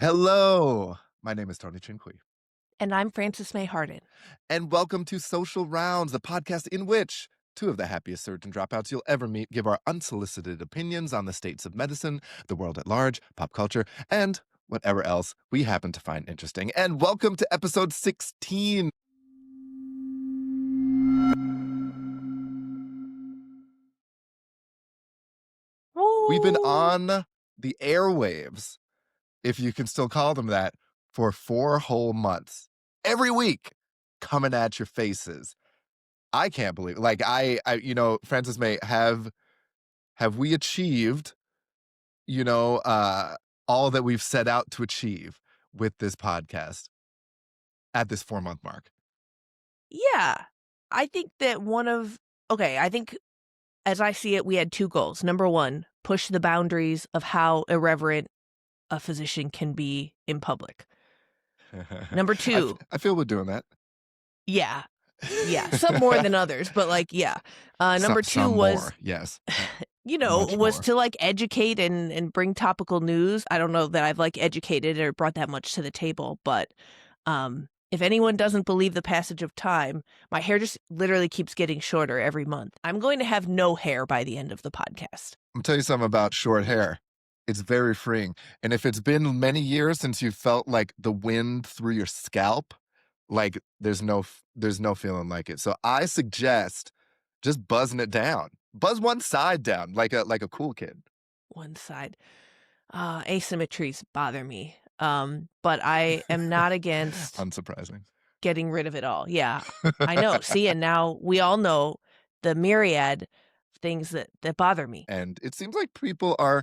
Hello, my name is Tony Chin-Quee, And I'm Frances Mei Hardin. and welcome to Social Rounds, the podcast in which two of the happiest surgeon dropouts you'll ever meet give our unsolicited opinions on the states of medicine, the world at large, pop culture, and whatever else we happen to find interesting. And welcome to episode 16. We've been Oh, on the airwaves, if you can still call them that, for 4 whole months. Every week, coming at your faces. I can't believe it. Like Francis May, have we achieved, you know, all that we've set out to achieve with this podcast at this 4-month mark? yeah. I think that I think as I see it, we had two goals. Number one, push the boundaries of how irreverent a physician can be in public. Number two, I feel we're doing that. yeah, yeah, some more than others, but yeah. Number two Some was, more, yes, much was more. to educate and bring topical news. I don't know that I've educated or brought that much to the table, but if anyone doesn't believe the passage of time, my hair just literally keeps getting shorter every month. I'm going to have no hair by the end of the podcast. I'm tell you something about short hair. It's very freeing, and if it's been many years since you felt like the wind through your scalp, like there's no feeling like it. So I suggest just buzzing it down. Buzz one side down like a cool kid. One side. Asymmetries bother me. But I am not against Unsurprising. getting rid of it all. Yeah, I know. See, and now we all know the myriad things that bother me. And it seems like people are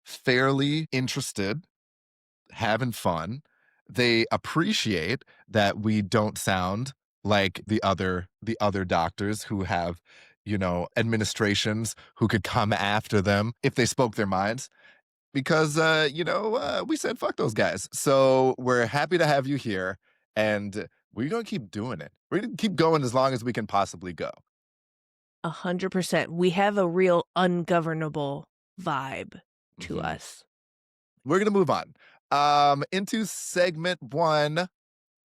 fairly interested, having fun. They appreciate that we don't sound like the other doctors who have, administrations who could come after them if they spoke their minds. Because we said fuck those guys. So we're happy to have you here, and we're gonna keep doing it. We're gonna keep going as long as we can possibly go. 100%. We have a real ungovernable vibe to Mhm. us. We're gonna move on into segment one,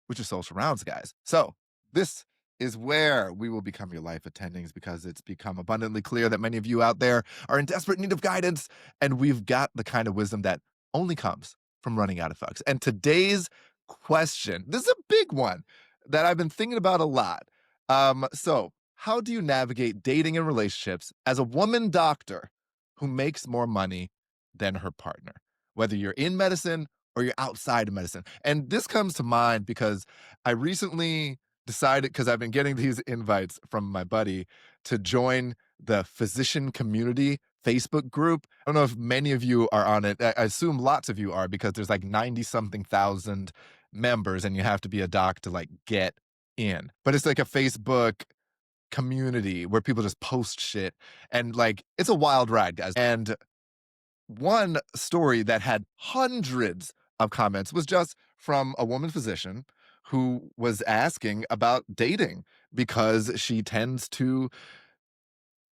which is social rounds, guys. So this is where we will become your life attendings because it's become abundantly clear that many of you out there are in desperate need of guidance, and we've got the kind of wisdom that only comes from running out of fucks. And today's question, this is a big one that I've been thinking about a lot. So how do you navigate dating and relationships as a woman doctor who makes more money than her partner, whether you're in medicine or you're outside of medicine? And this comes to mind because I recently decided, because I've been getting these invites from my buddy, to join the physician community Facebook group. I don't know if many of you are on it. I assume lots of you are because there's like 90 something thousand members and you have to be a doc to get in. But it's like a Facebook community where people just post shit, and it's a wild ride, guys. And one story that had hundreds of comments was just from a woman physician who was asking about dating because she tends to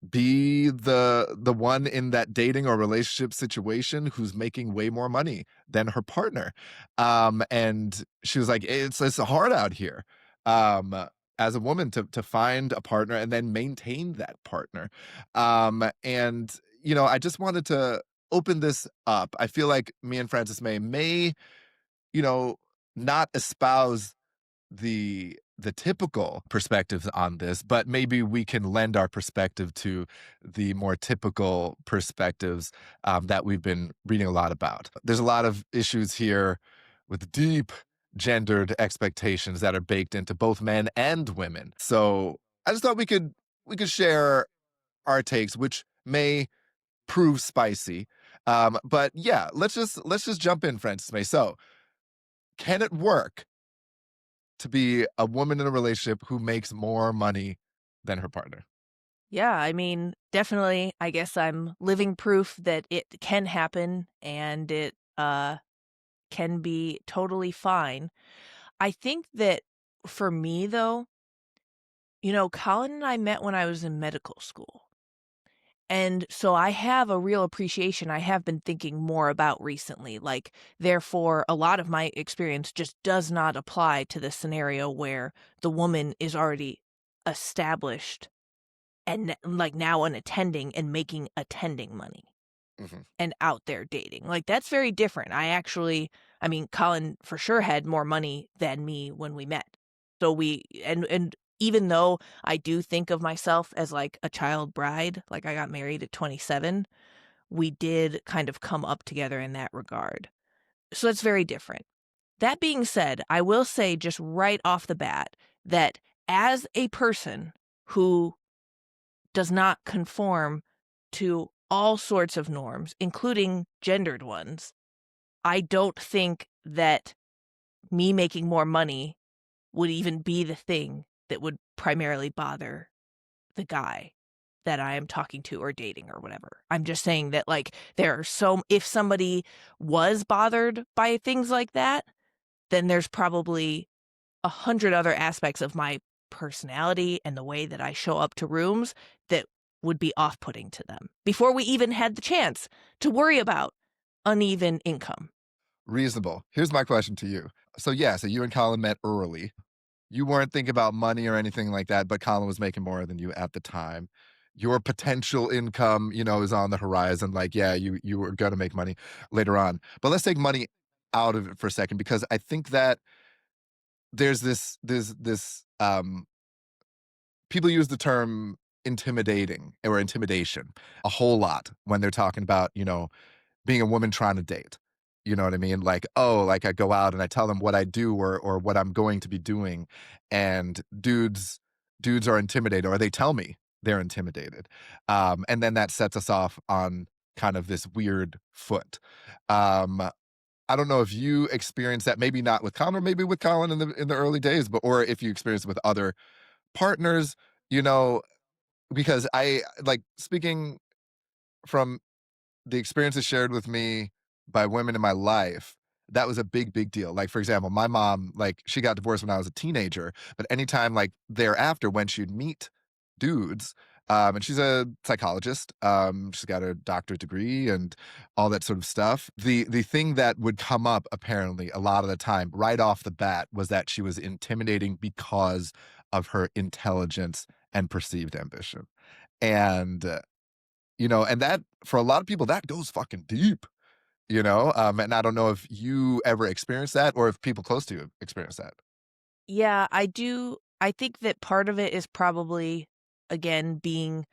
be the one in that dating or relationship situation who's making way more money than her partner. And she was like, it's hard out here. As a woman to find a partner and then maintain that partner. And I just wanted to open this up. I feel like me and Frances may, you know, not espouse the typical perspectives on this, but maybe we can lend our perspective to the more typical perspectives that we've been reading a lot about. There's a lot of issues here with deep gendered expectations that are baked into both men and women. So I just thought we could share our takes, which may prove spicy. But yeah, let's just jump in, Francis May. So can it work to be a woman in a relationship who makes more money than her partner? Yeah, I mean, definitely, I guess I'm living proof that it can happen and it can be totally fine. I think that for me though, Colin and I met when I was in medical school. And so I have a real appreciation I have been thinking more about recently. Like, therefore, a lot of my experience just does not apply to the scenario where the woman is already established and like now an attending and making attending money Mhm. and out there dating. Like, that's very different. I mean, Colin for sure had more money than me when we met. So and even though I do think of myself as like a child bride, like I got married at 27, we did kind of come up together in that regard. So it's very different. That being said, I will say just right off the bat that as a person who does not conform to all sorts of norms, including gendered ones, I don't think that me making more money would even be the thing that would primarily bother the guy that I am talking to or dating or whatever. I'm just saying that, like, if somebody was bothered by things like that, then there's probably 100 other aspects of my personality and the way that I show up to rooms that would be off-putting to them before we even had the chance to worry about uneven income. Reasonable. Here's my question to you. So yeah, so you and Colin met early. You weren't thinking about money or anything like that, but Colin was making more than you at the time. Your potential income, is on the horizon. Like, yeah, you were gonna make money later on. But let's take money out of it for a second because I think that there's this people use the term intimidating or intimidation a whole lot when they're talking about, being a woman trying to date. You know what I mean? Like, oh, like I go out and I tell them what I do or what I'm going to be doing, and dudes are intimidated, or they tell me they're intimidated, and then that sets us off on kind of this weird foot. Um, I don't know if you experienced that, maybe not with Colin, or maybe with Colin in the early days, but or if you experienced it with other partners, you know, because I like speaking from the experiences shared with me by women in my life, that was a big, big deal. Like, for example, my mom, like, she got divorced when I was a teenager, but anytime, like, thereafter, when she'd meet dudes, and she's a psychologist, she's got a doctorate degree and all that sort of stuff. The thing that would come up apparently a lot of the time, right off the bat, was that she was intimidating because of her intelligence and perceived ambition. And and that for a lot of people, that goes fucking deep, and I don't know if you ever experienced that or if people close to you experience that. Yeah, I do. I think that part of it is probably, again, being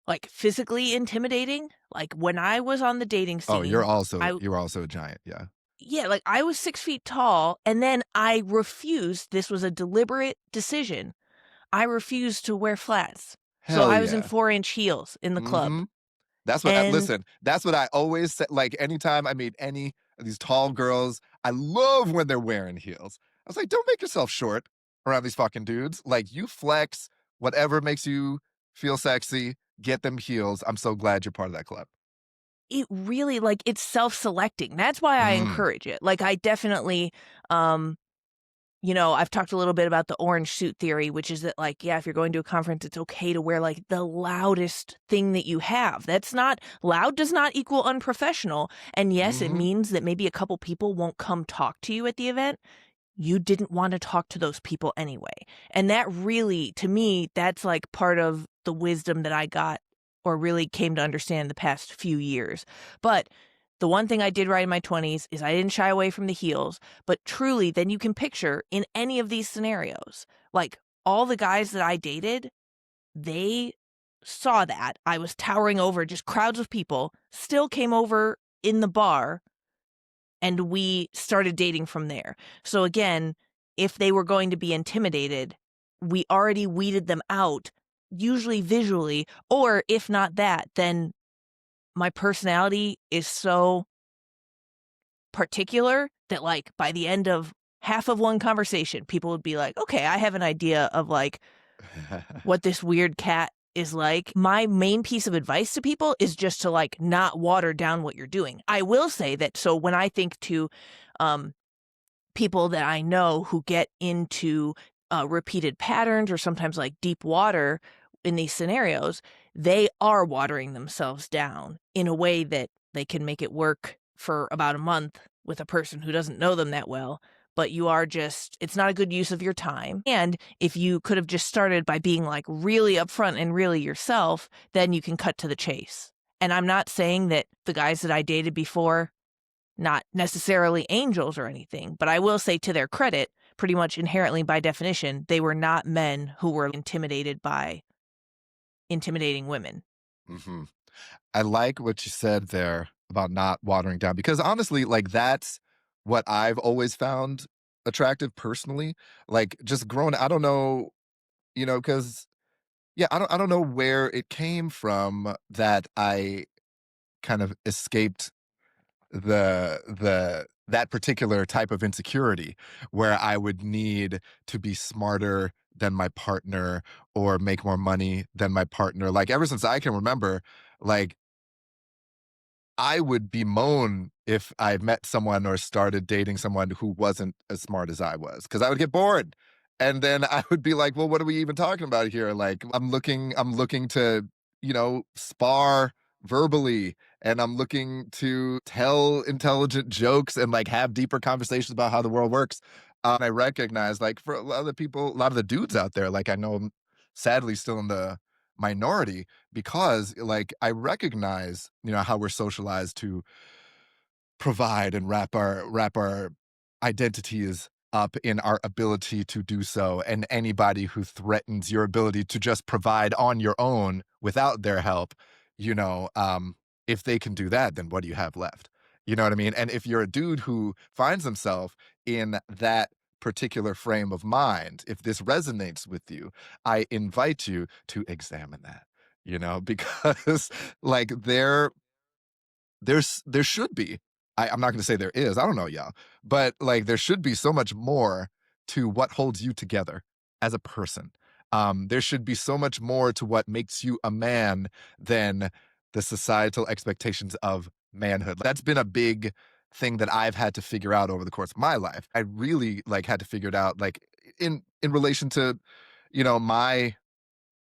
like physically intimidating. Like, when I was on the dating Oh, you're scene, also I, you're also a giant, yeah. yeah, like I was 6 feet tall, and then I refused. This was a deliberate decision. I refused to wear flats. So Hell I was in yeah. 4-inch heels in the club. Mhm. That's what I And listen, that's what I always say, like, anytime I meet any of these tall girls, I love when they're wearing heels. I was like, "Don't make yourself short around these fucking dudes." Like, you flex, whatever makes you feel sexy, get them heels. I'm so glad you're part of that club. it really, like, it's self-selecting. That's why I Mm, encourage it. Like, I definitely, um, I've talked a little bit about the orange suit theory, which is that, like, yeah, if you're going to a conference, it's okay to wear, like, the loudest thing that you have. That's not loud does not equal unprofessional. And yes, it mhm. means that maybe a couple people won't come talk to you at the event. You didn't want to talk to those people anyway. And that really, to me, that's like part of the wisdom that I got or really came to understand the past few years. But the one thing I did right in my 20s is I didn't shy away from the heels. But truly, then you can picture in any of these scenarios, like all the guys that I dated, they saw that I was towering over just crowds of people, still came over in the bar and we started dating from there. So again, if they were going to be intimidated, we already weeded them out, usually visually, or if not that, then my personality is so particular that like by the end of half of one conversation, people would be like, okay, I have an idea of like what this weird cat is like. My main piece of advice to people is just to like not water down what you're doing. I will say that so when I think to um people that I know who get into repeated patterns or sometimes like deep water in these scenarios, they are watering themselves down in a way that they can make it work for about a month with a person who doesn't know them that well, but you are just it's not a good use of your time. And if you could have just started by being like really upfront and really yourself, then you can cut to the chase. And I'm not saying that the guys that I dated before, not necessarily angels or anything, but I will say to their credit, pretty much inherently by definition, they were not men who were intimidated by intimidating women. Hmm. I like what you said there about not watering down because honestly, like that's what I've always found attractive personally. Like just growing, I don't know, because yeah, I don't know where it came from that I kind of escaped that particular type of insecurity where I would need to be smarter than my partner or make more money than my partner. Like ever since I can remember, like I would bemoan if I met someone or started dating someone who wasn't as smart as I was, because I would get bored. And then I would be like, well, what are we even talking about here? Like I'm looking to, spar verbally, and I'm looking to tell intelligent jokes and like have deeper conversations about how the world works. I recognize like for a lot of the people, a lot of the dudes out there, like I know I'm sadly still in the minority because like I recognize, how we're socialized to provide and wrap our identities up in our ability to do so. And anybody who threatens your ability to just provide on your own without their help, you know, um, if they can do that, then what do you have left? You know what I mean? And if you're a dude who finds himself in that particular frame of mind, if this resonates with you, I invite you to examine that, because like there should be. I'm not gonna say there is, I don't know y'all, but, like, there should be so much more to what holds you together as a person. There should be so much more to what makes you a man than the societal expectations of manhood. That's been a big thing that I've had to figure out over the course of my life. I really, like, had to figure it out, like, in relation to, my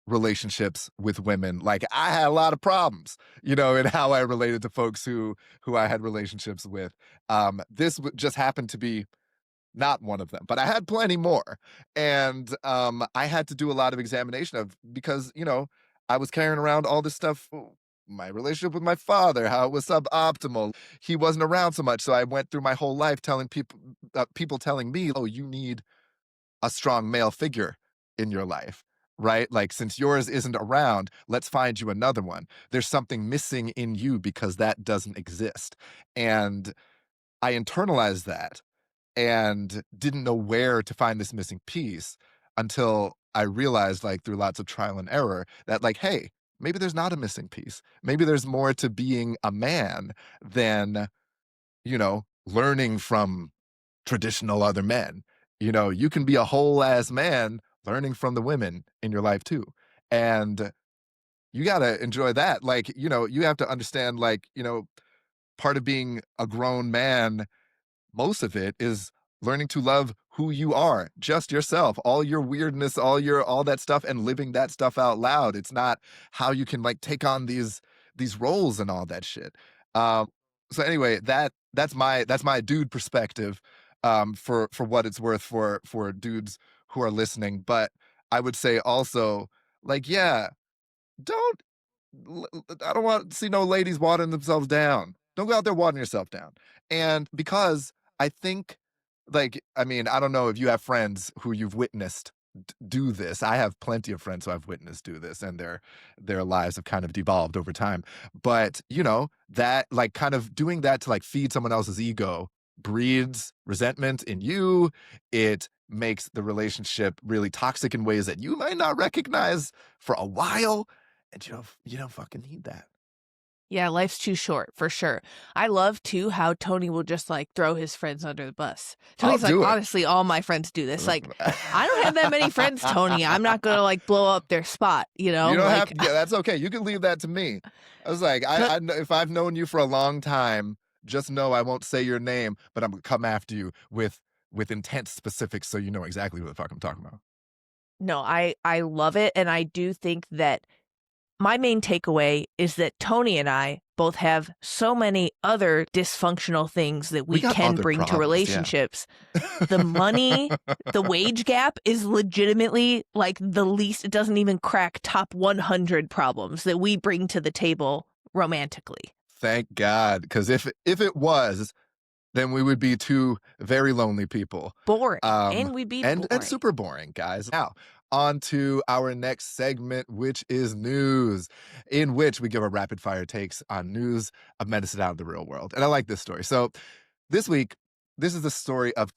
relationships with women. Like I had a lot of problems, in how I related to folks who I had relationships with. This just happened to be not one of them, but I had plenty more, and I had to do a lot of examination of because I was carrying around all this stuff. My relationship with my father, how it was suboptimal. He wasn't around so much, so I went through my whole life telling people telling me, "Oh, you need a strong male figure in your life, right? Like, since yours isn't around, let's find you another one. There's something missing in you because that doesn't exist." And I internalized that and didn't know where to find this missing piece until I realized, like, through lots of trial and error, that, like, hey, maybe there's not a missing piece. Maybe there's more to being a man than, learning from traditional other men. You can be a whole ass man learning from the women in your life too. And you got to enjoy that. Like, you have to understand, like, part of being a grown man, most of it is learning to love who you are, just yourself, all your weirdness, all that stuff, and living that stuff out loud. It's not how you can like take on these roles and all that shit. Um, so anyway, that's my dude perspective, for what it's worth for dudes who are listening. But I would say also, like, yeah, don't I don't want to see no ladies watering themselves down. Don't go out there watering yourself down. And because I think, like, I mean, I don't know if you have friends who you've witnessed do this. I have plenty of friends who I've witnessed do this, and their lives have kind of devolved over time. But that like kind of doing that to like feed someone else's ego breeds resentment in you. It makes the relationship really toxic in ways that you might not recognize for a while, and you don't fucking need that. Yeah, life's too short for sure. I love too how Tony will just like throw his friends under the bus. I'll Tony's like, do it. honestly, all my friends do this. Like, I don't have that many friends, Tony. I'm not gonna like blow up their spot, you know? You don't have Like, to. Yeah, that's okay. You can leave that to me. I was like, if I've known you for a long time, just know I won't say your name, but I'm gonna come after you with intense specifics, so you know exactly who the fuck I'm talking about. no, I love it, and I do think that my main takeaway is that Tony and I both have so many other dysfunctional things that We we got can other bring to problems, yeah. relationships. The money, the wage gap is legitimately like the least, it doesn't even crack top 100 problems that we bring to the table romantically. Thank God, because if it was, then we would be two very lonely people. Boring. Um, And we'd be and boring. super boring, guys. Now, on to our next segment, which is news, in which we give our rapid fire takes on news of medicine out of the real world. And I like this story. So this week, this is the story of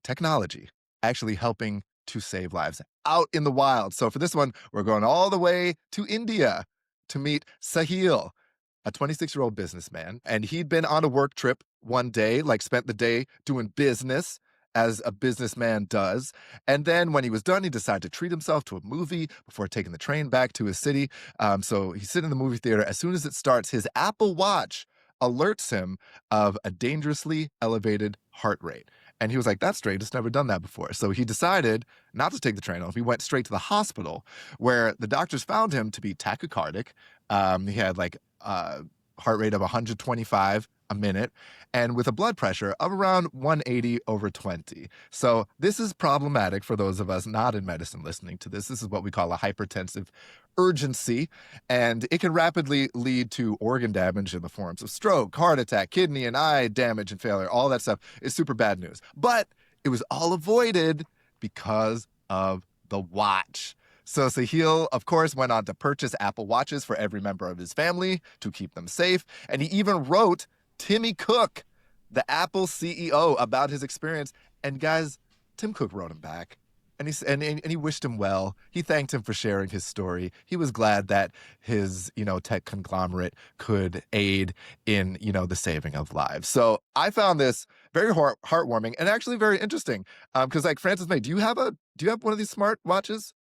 technology actually helping to save lives out in the wild. So for this one, we're going all the way to India to meet Sahil, a 26-year-old businessman. And he'd been on a work trip one day, like spent the day doing business as a businessman does. And then when he was done, he decided to treat himself to a movie before taking the train back to his city. So he's sitting in the movie theater. As soon as it starts, his Apple Watch alerts him of a dangerously elevated heart rate. And he was like, that's strange. It's never done that before. So he decided not to take the train off. He went straight to the hospital where the doctors found him to be tachycardic. He had like heart rate of 125 a minute and with a blood pressure of around 180 over 20. So this is problematic for those of us not in medicine listening to this. This is what we call a hypertensive urgency, and it can rapidly lead to organ damage in the forms of stroke, heart attack, kidney and eye damage and failure. All that stuff is super bad news. But it was all avoided because of the watch. So Sahil, of course, went on to purchase Apple Watches for every member of his family to keep them safe. And he even wrote Timmy Cook, the Apple CEO, about his experience. And guys, Tim Cook wrote him back. And he wished him well. He thanked him for sharing his story. He was glad that his, tech conglomerate could aid in, the saving of lives. So I found this very heartwarming and actually very interesting. Because like Francis May, do you have one of these smart watches?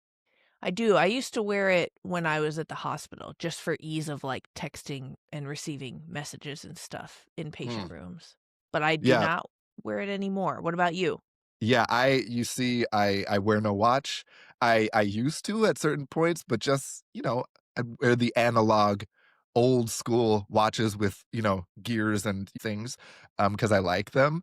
I do. I used to wear it when I was at the hospital just for ease of like texting and receiving messages and stuff in patient rooms. But I do Yeah. not wear it anymore. What about you? Yeah, I wear no watch. I used to at certain points, but just, I wear the analog old school watches with, gears and things, because I like them.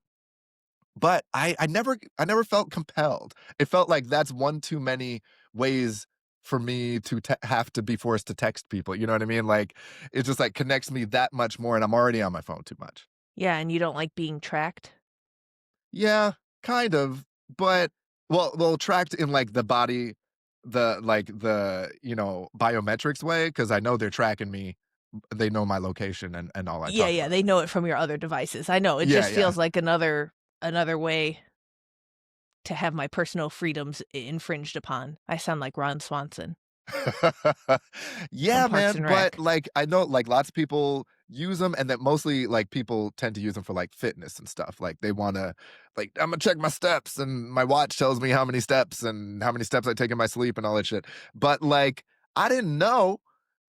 But I never felt compelled. It felt like that's one too many ways for me to have to be forced to text people. You know what I mean? Like it just like connects me that much more, and I'm already on my phone too much. Yeah, and you don't like being tracked? Yeah, kind of, but well, tracked in like the body, biometrics way, because I know they're tracking me. They know my location and all I Yeah, talk yeah, about. they know it from your other devices. I know. It Yeah, just yeah. feels like another way to have my personal freedoms infringed upon. I sound like Ron Swanson from Yeah, Parks man, and but, Rec. like, I know, like, lots of people use them, and that mostly, like, people tend to use them for, like, fitness and stuff, like, they wanna like, "Imma check my steps, and my watch tells me how many steps and how many steps I take in my sleep," and all that shit, but, like, I didn't know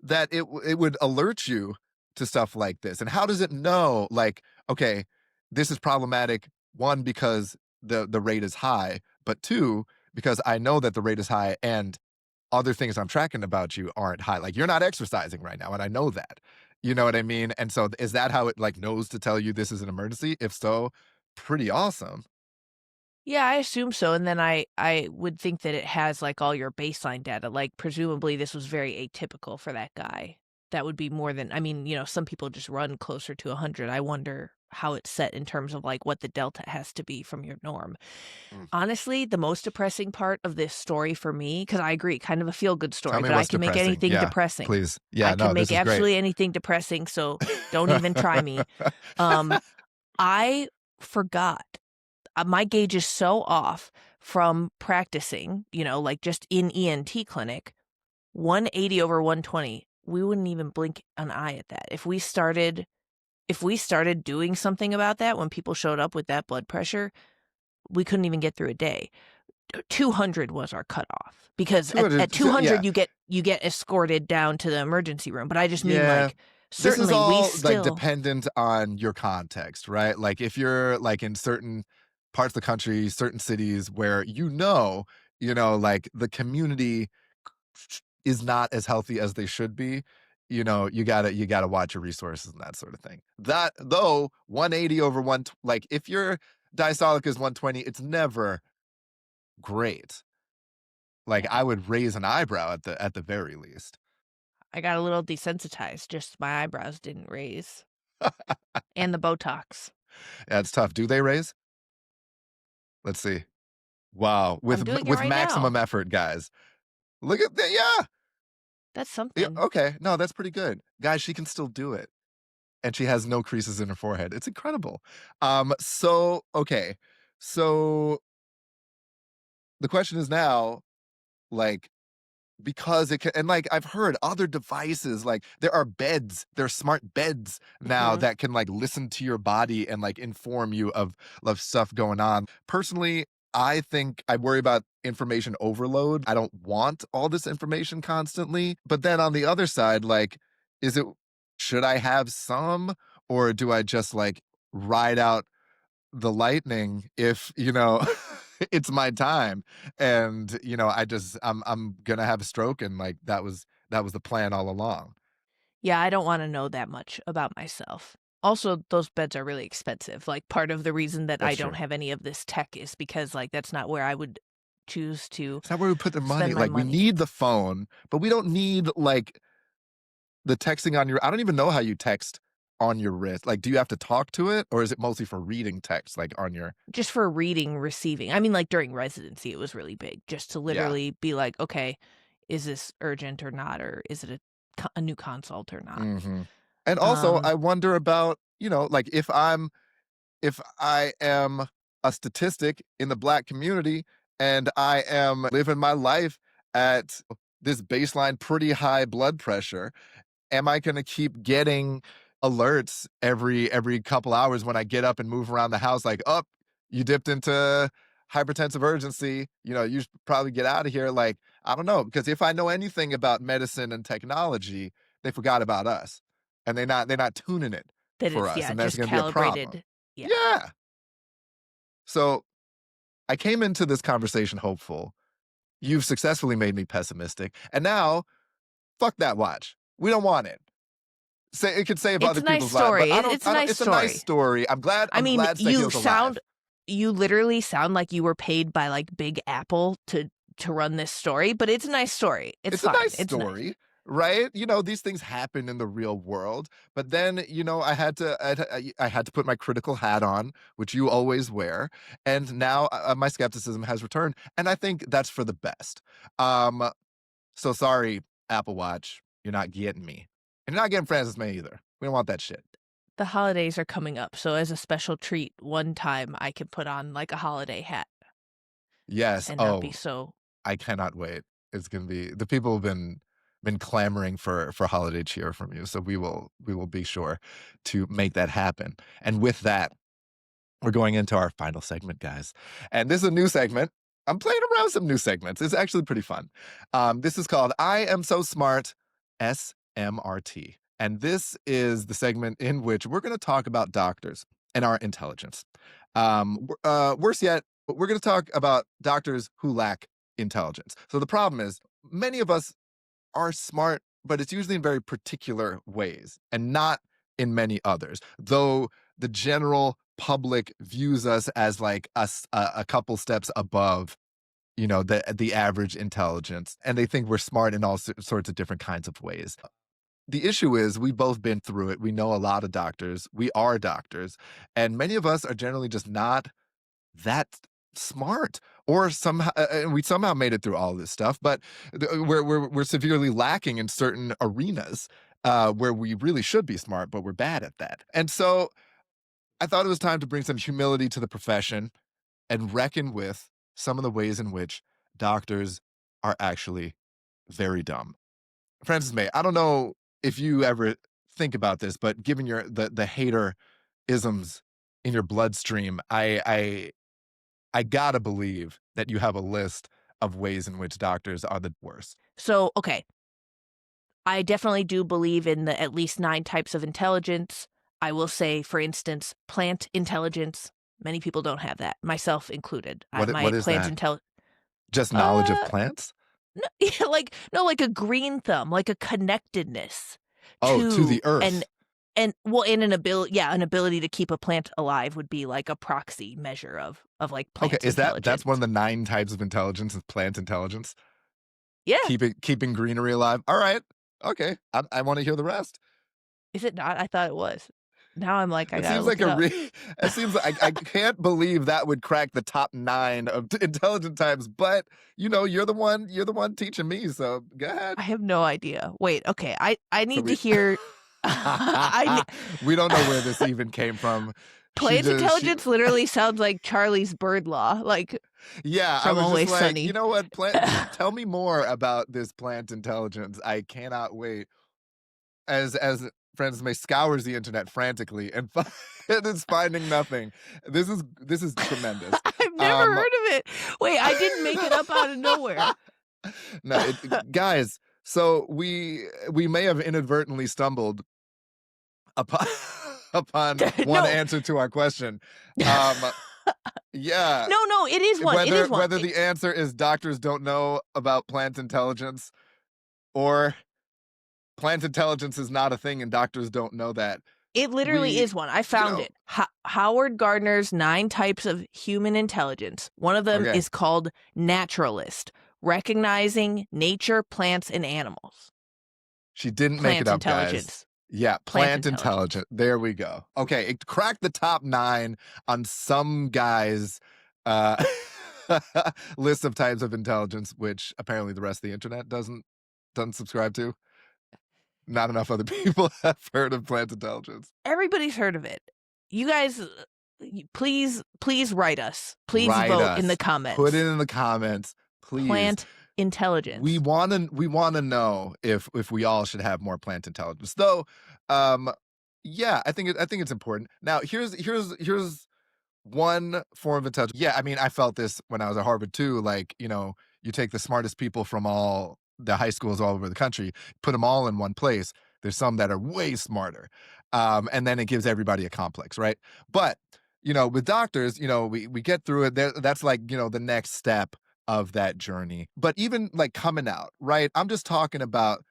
that it would alert you to stuff like this, and how does it know, like, "Okay, this is problematic," 1, because the rate is high, but 2, because I know that the rate is high and other things I'm tracking about you aren't high. Like you're not exercising right now, and I know that. You know what I mean? And so is that how it like knows to tell you this is an emergency? If so, pretty awesome. Yeah, I assume so, and then I would think that it has, like, all your baseline data, like, presumably, this was very atypical for that guy. That would be more than I mean, some people just run closer to 100. I wonder how it's set in terms of, like, what the delta has to be from your norm. Mm. Honestly, the most depressing part of this story for me, because I agree, kind of a feel-good Tell story, me but I what's can make depressing. anything Yeah, depressing. please. I Yeah, can no, make this is great. absolutely anything depressing, so don't even try me. Um, I forgot my gauge is so off from practicing, like just in ENT clinic, 180 over 120. We wouldn't even blink an eye at that. If we started doing something about that when people showed up with that blood pressure, we couldn't even get through a day. 200 was our cutoff because at, 200. at 200 Yeah, you get escorted down to the emergency room. But I just mean yeah. like This is certainly we all like still dependent on your context, right? Like if you're like in certain parts of the country, certain cities where like the community is not as healthy as they should be, you gotta watch your resources and that sort of thing. That though, 180 over like if your diastolic is 120, it's never great. Like Yeah. I would raise an eyebrow at the very least. I got a little desensitized, just my eyebrows didn't raise. And the Botox. Yeah, it's tough. Do they raise? Let's see. Wow, I'm doing it with right now. maximum effort, guys. Look at that. Yeah. That's Yeah, something. okay. No, that's pretty good. Guys, she can still do it. And she has no creases in her forehead. It's incredible. So okay. So the question is now, like, because it can, and like I've heard other devices, like there are smart beds now Mhm. that can like listen to your body and like inform you of stuff going on. Personally, I think I worry about information overload. I don't want all this information constantly. But then on the other side, like, is it should I have some, or do I just like ride out the lightning if, it's my time and, I'm gonna have a stroke and, like, that was the plan all along. Yeah, I don't wanna know that much about myself. Also, those beds are really expensive, like, part of the reason that I That's don't true. have any of this tech is because, like, that's not where I would choose to It's not where we put the money, spend my like, we money. need the phone, but we don't need, like, the texting on your I don't even know how you text on your wrist. Like, do you have to talk to it, or is it mostly for reading text, like, on your Just for reading, receiving. I mean, like, during residency, it was really big just to yeah. literally be like, "Okay, is this urgent or not, or is it a new consult or not?" Mhm. And also, Um, I wonder about, like, if I am a statistic in the Black community and I am living my life at this baseline pretty high blood pressure, am I going to keep getting alerts every couple hours when I get up and move around the house like, "Up, you dipped into hypertensive urgency, you should probably get out of here." Like, I don't know, because if I know anything about medicine and technology, they forgot about us. And they're not tuning it that for it's us, yeah, and that's just going to be a problem. calibrated. Yeah. Yeah. So I came into this conversation hopeful. You've successfully made me pessimistic. And now, fuck that watch. We don't want it. Say it could save It's other a nice people's lives, but story. It's a I don't nice it's a nice story. story. I'm glad I I'm mean, glad Sekio's alive. you literally sound like you were paid by, like, Big Apple to run this story, but it's a nice story. It's It's a fine. nice It's nice. story, right? These things happen in the real world, but then, I had to put my critical hat on, which you always wear, and now, my skepticism has returned, and I think that's for the best. Um, so sorry, Apple Watch, you're not getting me. And you're not getting Francis May either. We don't want that shit. The holidays are coming up, so as a special treat, one time I can put on, like, a holiday hat Yes. and not be Oh, so I cannot wait. It's gonna be the people have been clamoring for holiday cheer from you, so we will be sure to make that happen. And with that, we're going into our final segment, guys. And this is a new segment. I'm playing around with some new segments. It's actually pretty fun. This is called I Am So Smart SMRT. And this is the segment in which we're going to talk about doctors and our intelligence. Worse yet, we're going to talk about doctors who lack intelligence. So the problem is, many of us are smart, but it's usually in very particular ways and not in many others. Though the general public views us as like a couple steps above, the average intelligence, and they think we're smart in all sorts of different kinds of ways. The issue is we've both been through it. We know a lot of doctors. We are doctors, and many of us are generally just not that smart, or somehow and we somehow made it through all this stuff, but we're severely lacking in certain arenas where we really should be smart, but we're bad at that. And so I thought it was time to bring some humility to the profession and reckon with some of the ways in which doctors are actually very dumb. Francis May, I don't know if you ever think about this, but given the hater isms in your bloodstream, I gotta believe that you have a list of ways in which doctors are the worst. so, okay, I definitely do believe in the at least 9 types of intelligence. I will say, for instance, plant intelligence. Many people don't have that, myself included. What My is plant that? intel Just knowledge of uh, plants? No, yeah, like no, like a green thumb, like a connectedness Oh, to to the earth. and an ability to keep a plant alive would be like a proxy measure of like Okay, plant is that's one intelligence. of the 9 types of intelligence is plant intelligence? Yeah, Keeping greenery alive? Alright. Okay, I wanna hear the rest. is it not? I thought it was. Now I'm like, I It gotta seems look like it a up. it seems like I can't believe that would crack the top 9 of intelligent types, but, you're the one teaching me, so go ahead. I have no idea. Wait, okay, I So need to we hear I we don't ne know where this even came from. She plant just she intelligence literally sounds like Charlie's Bird Law, like, Yeah, I from was just Always like, "You Sunny. know what? Plant tell me more about this plant intelligence. I cannot wait." As Frances May scours the internet frantically and and is finding nothing. This is tremendous. I've never Um heard of it. Wait, I didn't make it up out of nowhere. No, guys, so we may have inadvertently stumbled upon upon one No. answer to our question. Um, yeah, No, it is one, it whether is one. whether the answer is doctors don't know about plant intelligence or plant intelligence is not a thing and doctors don't know that. It literally We, is one. I you found know, it. Howard Gardner's 9 types of human intelligence. One of them okay, is called naturalist, recognizing nature, plants, and animals. she didn't make it Plant up, guys. intelligence. Yeah, Plant plant intelligence. intelligent. There we go. Okay, it cracked the top 9 on some guys' uh, list of types of intelligence, which apparently the rest of the internet doesn't subscribe to. Not enough other people have heard of plant intelligence. Everybody's heard of it. You guys, please write us. Please Write vote in the us. Put it comments. in the comments, please. Plant intelligence. We wanna know if we all should have more plant intelligence. Though, um, yeah, I think it's important. Now, here's one form of intelligence. Yeah, I mean, I felt this when I was at Harvard too. Like, you take the smartest people from all the high schools all over the country, put them all in one place. There's some that are way smarter. And then it gives everybody a complex, right? But, with doctors, we get through it. That's like, the next step of that journey. But even like coming out, right? I'm just talking about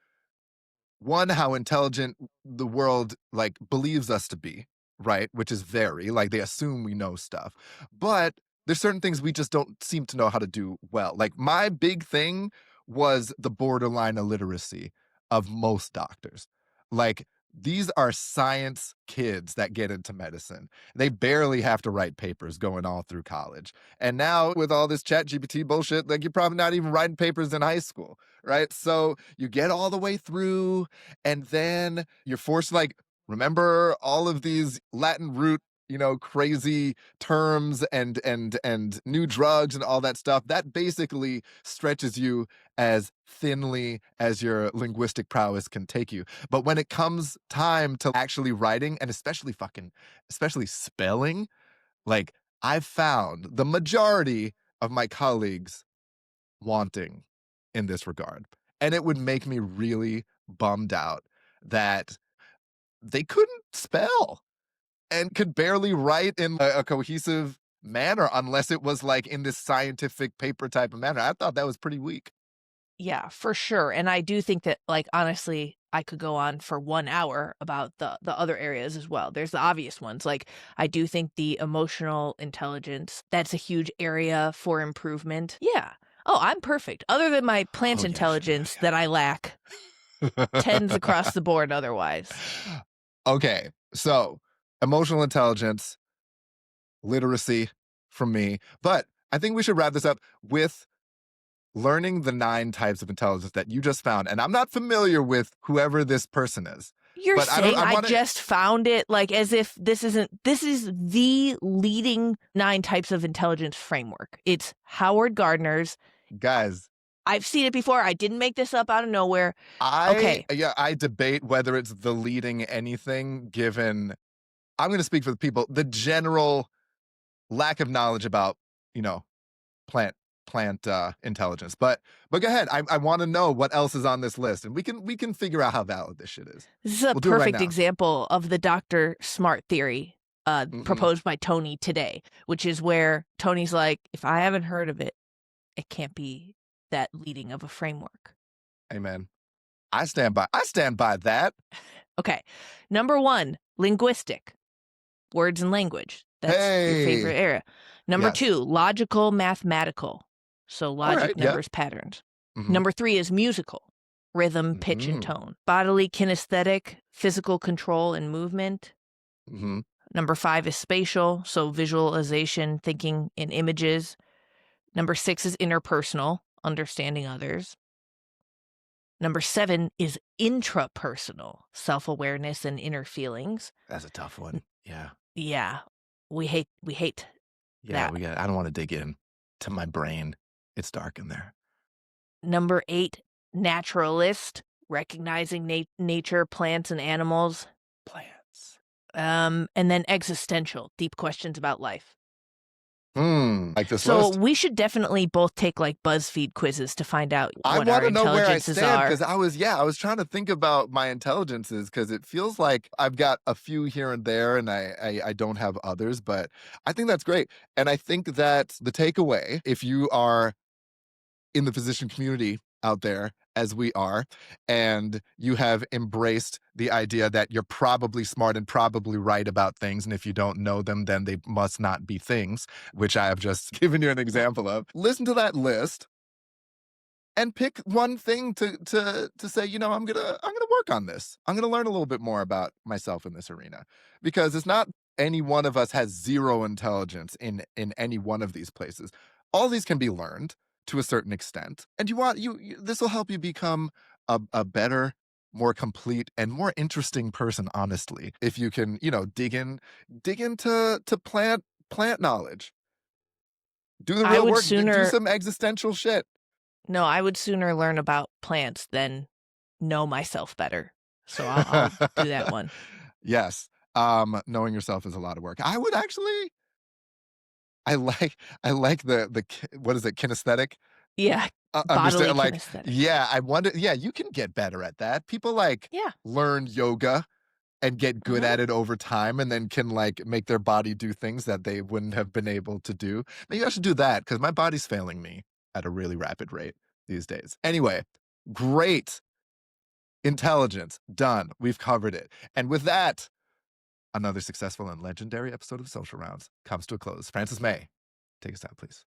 one, how intelligent the world like believes us to be, right? Which is very like they assume we know stuff. But there's certain things we just don't seem to know how to do well. Like my big thing was the borderline illiteracy of most doctors. Like these are science kids that get into medicine. They barely have to write papers going all through college. And now with all this chat GPT bullshit, like you're probably not even writing papers in high school, right? So you get all the way through and then you're forced like remember all of these Latin root, crazy terms and new drugs and all that stuff. That basically stretches you as thinly as your linguistic prowess can take you. But when it comes time to actually writing and especially spelling, like I've found the majority of my colleagues wanting in this regard. And it would make me really bummed out that they couldn't spell and could barely write in a cohesive manner unless it was like in this scientific paper type of manner. I thought that was pretty weak. Yeah, for sure. And I do think that, like, honestly, I could go on for 1 hour about the other areas as well. There's the obvious ones. Like, I do think the emotional intelligence, that's a huge area for improvement. Yeah. Oh, I'm perfect. Other than my plant Oh yeah, intelligence that I lack, yeah, tens across yeah. the board otherwise. Okay, so emotional intelligence, literacy from me. But I think we should wrap this up with learning the 9 types of intelligence that you just found. And I'm not familiar with whoever this person is, You're but I don't, saying I I want to, just found it, like, as if this is the leading 9 types of intelligence framework. It's Howard Gardner's. guys, I've seen it before. I didn't make this up out of nowhere. Okay. I debate whether it's the leading anything given, I'm going to speak for the people, the general lack of knowledge about, you know, plant intelligence. But go ahead. I want to know what else is on this list, and we can figure out how valid this shit is. This is a We'll do it right perfect now. example of the Dr. Smart theory Hmm. proposed by Tony today, which is where Tony's like, if I haven't heard of it, it can't be that leading of a framework. Amen. I stand by that. Okay. Number 1, linguistic. Words and language. That's your favorite Hey. area. Number Yes. 2, logical, mathematical. So All logic, right. Yeah. numbers, patterns. Mhm. Number 3 is musical. Rhythm, pitch, and Mhm. tone. Bodily, kinesthetic, physical control and movement. Mhm. Number 5 is spatial, so visualization, thinking in images. Number 6 is interpersonal, understanding others. Number 7 is intrapersonal, self-awareness and inner feelings. That's a tough one. Yeah. Yeah, we hate Yeah, that. I don't wanna dig in to my brain. It's dark in there. Number 8, naturalist, recognizing nature, plants, and animals. Plants. And then existential, deep questions about life. Like this So list? we should definitely both take like BuzzFeed quizzes to find out I what our wanna know where I intelligences stand are. because I was trying to think about my intelligences because it feels like I've got a few here and there, and I don't have others, but I think that's great, and I think that the takeaway, if you are in the physician community out there as we are, and you have embraced the idea that you're probably smart and probably right about things, and if you don't know them, then they must not be things, which I have just given you an example of. Listen to that list and pick one thing to say, I'm gonna work on this. I'm gonna learn a little bit more about myself in this arena. Because it's not any one of us has zero intelligence in any one of these places. All these can be learned to a certain extent. And this will help you become a better, more complete, and more interesting person, honestly. If you can, dig into to plant knowledge. Do the I real would work, do sooner some existential shit. No, I would sooner learn about plants than know myself better. So I'll do that one. Yes. Knowing yourself is a lot of work. I would actually I like what is it, kinesthetic? Yeah, bodily Understand, like, kinesthetic. yeah, I wonder, yeah, you can get better at that. People, like, Yeah. learn yoga and get good Mhm. at it over time and then can, like, make their body do things that they wouldn't have been able to do. Maybe I should do that because my body's failing me at a really rapid rate these days. Anyway, great. Intelligence, done. We've covered it. And with that, another successful and legendary episode of Social Rounds comes to a close. Francis May, take us out, please.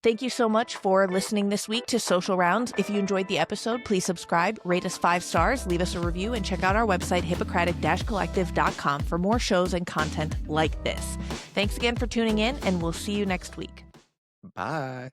Thank you so much for listening this week to Social Rounds. If you enjoyed the episode, please subscribe, rate us 5 stars, leave us a review, and check out our website, hippocratic-collective.com, for more shows and content like this. Thanks again for tuning in, and we'll see you next week. Bye.